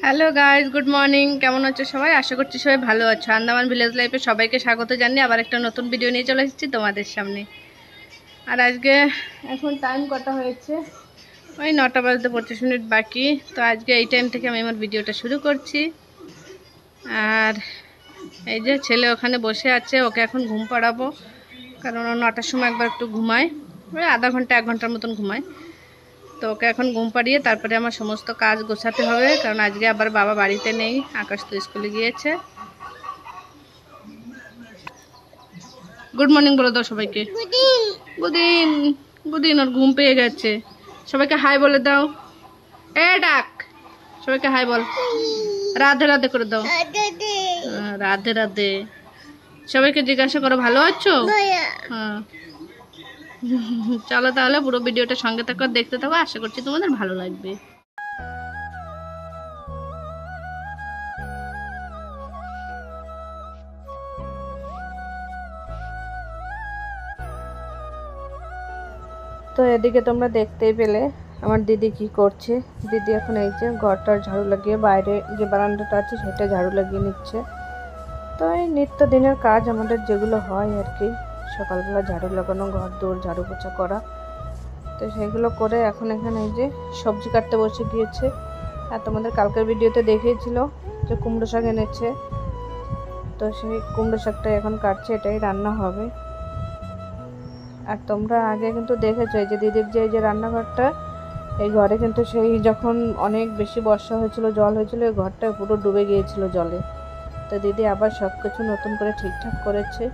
Hello guys, good morning. কেমন আছো সবাই? আশা করছি সবাই ভালো আছো। আন্দামান ভিলেজ লাইফে সবাইকে স্বাগত জানিয়ে আবার একটা নতুন ভিডিও নিয়ে চলে এসেছি তোমাদের সামনে। আর আজকে এখন টাইম কটা হয়েছে, ওই 9টা বাজতে 25 মিনিট বাকি। তো আজকে এই টাইম থেকে আমি আমার ভিডিওটা শুরু করছি। আর এই যে ছেলে ওখানে বসে আছে, ওকে এখন ঘুম পাড়াবো, কারণ ও 9টার সময় একবার একটু ঘুমায়, ওই আধা ঘন্টা 1 ঘন্টার মতন ঘুমায়। তো ওকে এখন ঘুম পাড়িয়ে তারপরে আমার সমস্ত কাজ গোছাতে হবে, কারণ আজকে আবার বাবা বাড়িতে নেই, আকাশ তো স্কুলে গিয়েছে। গুড মর্নিং বলে দাও সবাইকে। গুদিন গুদিন, ওর ঘুম পেয়ে গেছে। সবাইকে হাই বলে দাও। ডাক, সবাইকে হাই বল। রাধে রাধে করে দাও। রাধে রাধে। সবাইকে জিজ্ঞাসা করো ভালো আছো। হ্যাঁ, চলো তাহলে পুরো ভিডিওটা সঙ্গে থাকো, দেখতে থাকো, আশা করছি তোমাদের ভালো লাগবে। তো এদিকে তোমরা দেখতেই পেলে আমার দিদি কি করছে। দিদি এখন এই যে ঘরটার ঝাড়ু লাগিয়ে বাইরে যে বারান্দাটা আছে সেটা ঝাড়ু লাগিয়ে নিচ্ছে। তো এই নিত্যদিনের কাজ আমাদের যেগুলো হয় আর কি, সকালবেলা ঝাড়ু লাগানো, ঘর দৌড় ঝাড়ু পোছা করা, তো সেগুলো করে এখন এখানে এই যে সবজি কাটতে বসে গিয়েছে। আর তোমাদের কালকের ভিডিওতে দেখিয়েছিল যে কুমড়ো শাক এনেছে, তো সেই কুমড়ো শাকটা এখন কাটছে, এটাই রান্না হবে। আর তোমরা আগে কিন্তু দেখেছো এই যে দিদির যে এই যে রান্নাঘরটা, এই ঘরে কিন্তু সেই যখন অনেক বেশি বর্ষা হয়েছিল, জল হয়েছিল, এই ঘরটা পুরো ডুবে গিয়েছিল জলে। তো দিদি আবার সব কিছু নতুন করে ঠিকঠাক করেছে।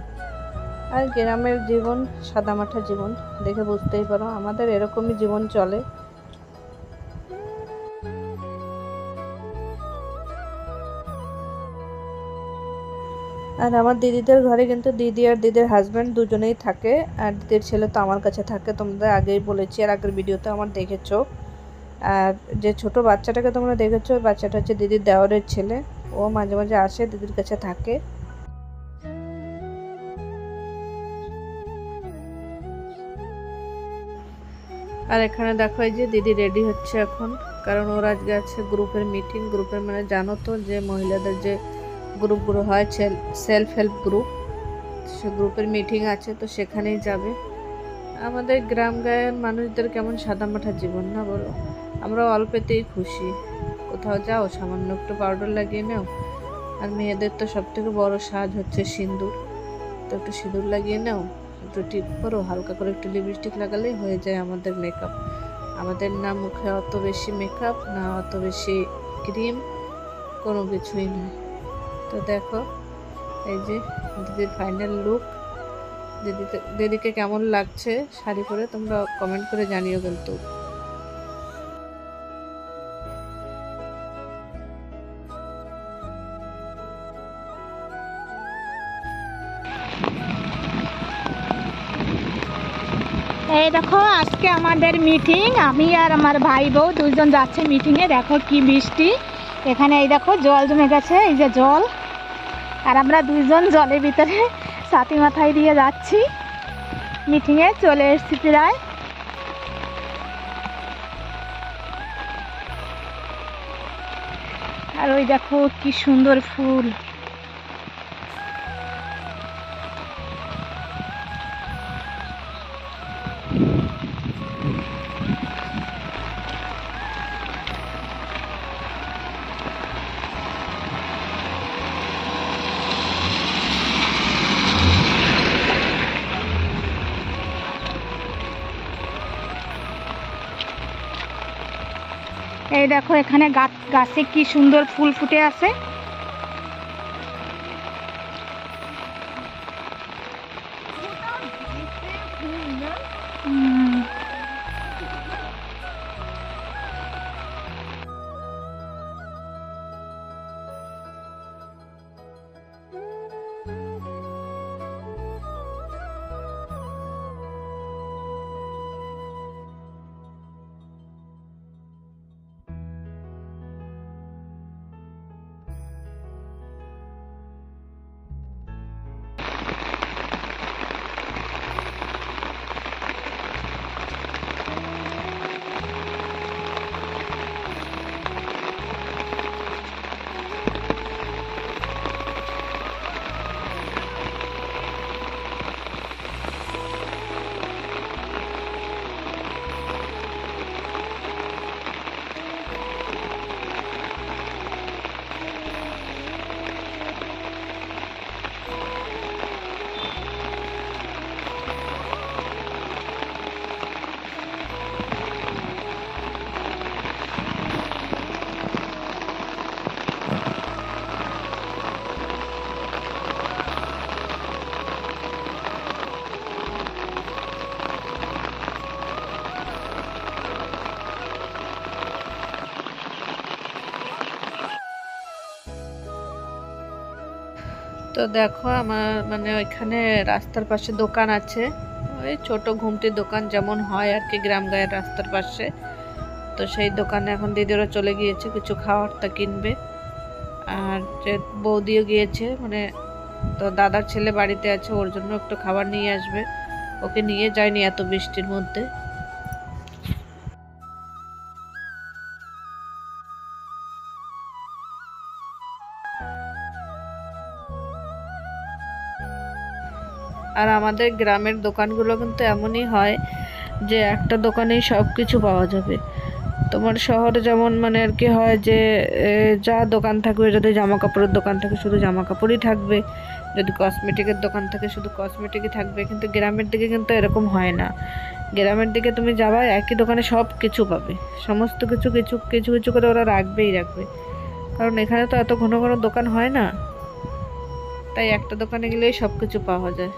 আর গ্রামের জীবন সাদামাঠা জীবন, দেখে বুঝতেই পারো আমাদের এরকমই জীবন চলে। আর আমার দিদিদের ঘরে কিন্তু দিদি আর দিদির হাজব্যান্ড দুজনেই থাকে, আর দিদির ছেলে তো আমার কাছে থাকে, তোমাদের আগেই বলেছি, আর আগের ভিডিওতে আমার দেখেছো। আর যে ছোট বাচ্চাটাকে তোমরা দেখেছো, ওই বাচ্চাটা হচ্ছে দিদির দেওরের ছেলে, ও মাঝে মাঝে আসে দিদির কাছে থাকে। আর এখানে দেখো এই যে দিদি রেডি হচ্ছে এখন, কারণ ওর আজকে আছে গ্রুপের মিটিং। গ্রুপের মানে জানো তো যে মহিলাদের যে গ্রুপগুলো হয়, সেলফ হেল্প গ্রুপ, সে গ্রুপের মিটিং আছে, তো সেখানেই যাবে। আমাদের গ্রাম গায়ের মানুষদের কেমন সাদামাঠা জীবন না বলো, আমরা অল্পেতেই খুশি। কোথাও যাও সামান্য একটু পাউডার লাগিয়ে নাও, আর মেয়েদের তো সব থেকে বড় সাজ হচ্ছে সিঁদুর, তো একটু সিঁদুর লাগিয়ে নাও, একটু টিপ করো, হালকা করে একটু লিপস্টিক লাগালেই হয়ে যায় আমাদের মেকআপ। আমাদের না মুখে অত বেশি মেকআপ, না অত বেশি ক্রিম, কোনো কিছুই নয়। তো দেখো এই যে দিদির ফাইনাল লুক। দিদিকে কেমন লাগছে শাড়ি পরে তোমরা কমেন্ট করে জানিও কিন্তু। এই দেখো আজকে আমাদের মিটিং, আমি আর আমার ভাই বউ দুজন যাচ্ছে মিটিংয়ে। দেখো কি বৃষ্টি, এখানে এই দেখো জল জমে গেছে, এই যে জল, আর আমরা দুইজন জলের ভিতরে ছাতি মাথায় দিয়ে যাচ্ছি মিটিংয়ে। চলে এসেছি প্রায়। আর ওই দেখো কি সুন্দর ফুল। এই দেখো এখানে গাছে কি সুন্দর ফুল ফুটে আছে। তো দেখো আমার মানে ওইখানে রাস্তার পাশে দোকান আছে, ওই ছোট ঘুমটির দোকান যেমন হয় আর কি গ্রাম গায়ের রাস্তার পাশে। তো সেই দোকানে এখন দিদিরা চলে গিয়েছে কিছু খাওয়ারটা কিনবে, আর যে বৌদিও গিয়েছে, মানে তো দাদার ছেলে বাড়িতে আছে, ওর জন্য একটু খাবার নিয়ে আসবে, ওকে নিয়ে যায়নি এত বৃষ্টির মধ্যে। আর আমাদের গ্রামের দোকানগুলো কিন্তু এমনই হয় যে একটা দোকানেই সব কিছু পাওয়া যাবে। তোমার শহরে যেমন মানে আর কি হয় যে যা দোকান থাকবে, যদি জামা কাপড়ের দোকান থাকে শুধু জামা কাপড়ই থাকবে, যদি কসমেটিকের দোকান থাকে শুধু কসমেটিকই থাকবে। কিন্তু গ্রামের দিকে কিন্তু এরকম হয় না। গ্রামের দিকে তুমি যাবা একই দোকানে সব কিছু পাবে, সমস্ত কিছু কিছু কিছু কিছু করে ওরা রাখবেই রাখবে, কারণ এখানে তো এত ঘন ঘন দোকান হয় না, তাই একটা দোকানে গেলেই সব কিছু পাওয়া যায়।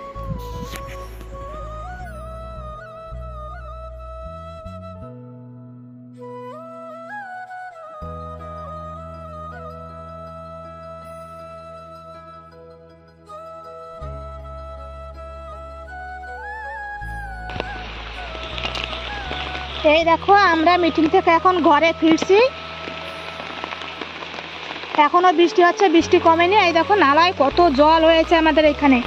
এই দেখো আমরা মিটিং থেকে এখন ঘরে ফিরছি, এখনো বৃষ্টি হচ্ছে, বৃষ্টি কমেনি। এই দেখো নালায় কত জল হয়েছে আমাদের এখানে।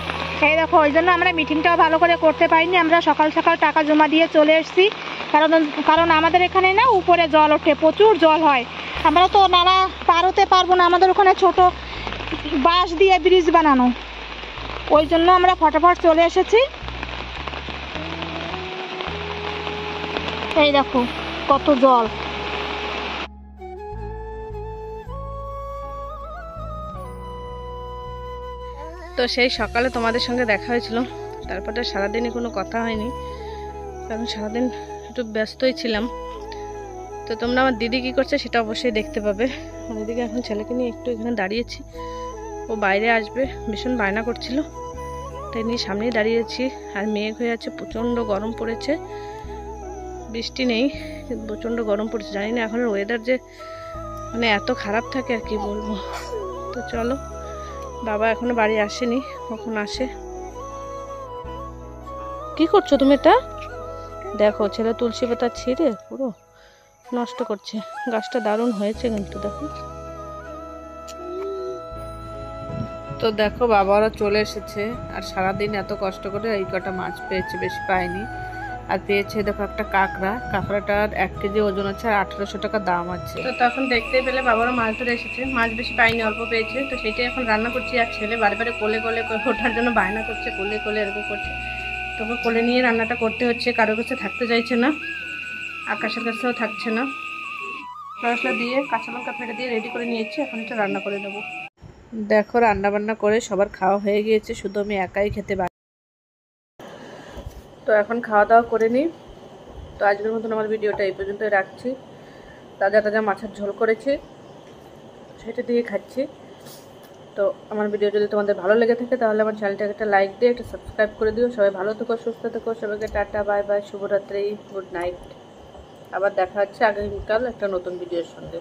এই দেখো ওই জন্য আমরা মিটিংটাও ভালো করে করতে পারিনি, আমরা সকাল সকাল টাকা জমা দিয়ে চলে এসেছি, কারণ আমাদের এখানে না উপরে জল ওঠে, প্রচুর জল হয়, আমরা তো নালা পার হতে পারবো না, আমাদের ওখানে ছোট বাঁশ দিয়ে ব্রিজ বানানো, ওই জন্য আমরা ফটাফট চলে এসেছি। এই দেখো কত জল। তো সেই সকালে তোমাদের সঙ্গে দেখা হয়েছিল, তারপরে সারাদিনই কোনো কথা হয়নি, কারণ সারাদিন একটু ব্যস্তই ছিলাম। তো তোমরা আমার দিদি কী করছে সেটা অবশ্যই দেখতে পাবে। দিদিকে এখন ছেলেকে নিয়ে একটু এখানে দাঁড়িয়েছি, ও বাইরে আসবে, ভীষণ বায়না করছিল, তাই নিয়ে সামনেই দাঁড়িয়েছি। আর মেঘ হয়ে আছে, প্রচণ্ড গরম পড়েছে, বৃষ্টি নেই কিন্তু প্রচণ্ড গরম পড়েছে। জানি না এখনের ওয়েদার যে মানে এত খারাপ থাকে আর কি বলবো। তো চলো, বাবা এখনো বাড়ি আসেনি, কখন আসে। কি করছো তুমি এটা? দেখো ছেলে তুলসী পাতা ছিঁড়ে পুরো নষ্ট করছে, গাছটা দারুণ হয়েছে কিন্তু দেখো। তো দেখো বাবারা চলে এসেছে, আর সারাদিন এত কষ্ট করে এই কটা মাছ পেয়েছে, বেশি পায়নি। আর পেয়েছে দেখো একটা কাঁকড়াটার 1 কেজি ওজন আছে, আর 1800 টাকা দাম আছে। তো তখন দেখতেই পেলে বাবারা মাছ ধরে এসেছে, মাছ বেশি পাইনি, অল্প পেয়েছে। তো সেটাই এখন রান্না করছি, আর ছেলে বারে বারে কোলে কোলে ওঠার জন্য বায়না করছে, কোলে কোলে এরকম করছে। তোকে কোলে নিয়ে রান্নাটা করতে হচ্ছে, কারোর কাছে থাকতে চাইছে না, আকাশের কাছেও থাকছে না। মশলা দিয়ে কাঁচা লঙ্কা ফেটে দিয়ে রেডি করে নিয়েছি, এখন এটা রান্না করে নেবো। দেখো রান্না বান্না করে সবার খাওয়া হয়ে গিয়েছে, শুধু আমি একাই খেতে পারি। তো এখন খাওয়া দাওয়া করে নিই। তো আজকের মতন আমার ভিডিওটা এই পর্যন্তই রাখছি। তাজা তাজা মাছের ঝোল করেছি, সেটা দিয়ে খাচ্ছি। তো আমার ভিডিও যদি তোমাদের ভালো লেগে থাকে তাহলে আমার চ্যানেলটাকে একটা লাইক দিয়ে একটা সাবস্ক্রাইব করে দিও। সবাই ভালো থেকো, সুস্থ থেকো, সবাইকে টাটা, বাই বাই, শুভরাত্রি, গুড নাইট। আবার দেখা হচ্ছে আগামীকাল একটা নতুন ভিডিওর সঙ্গে।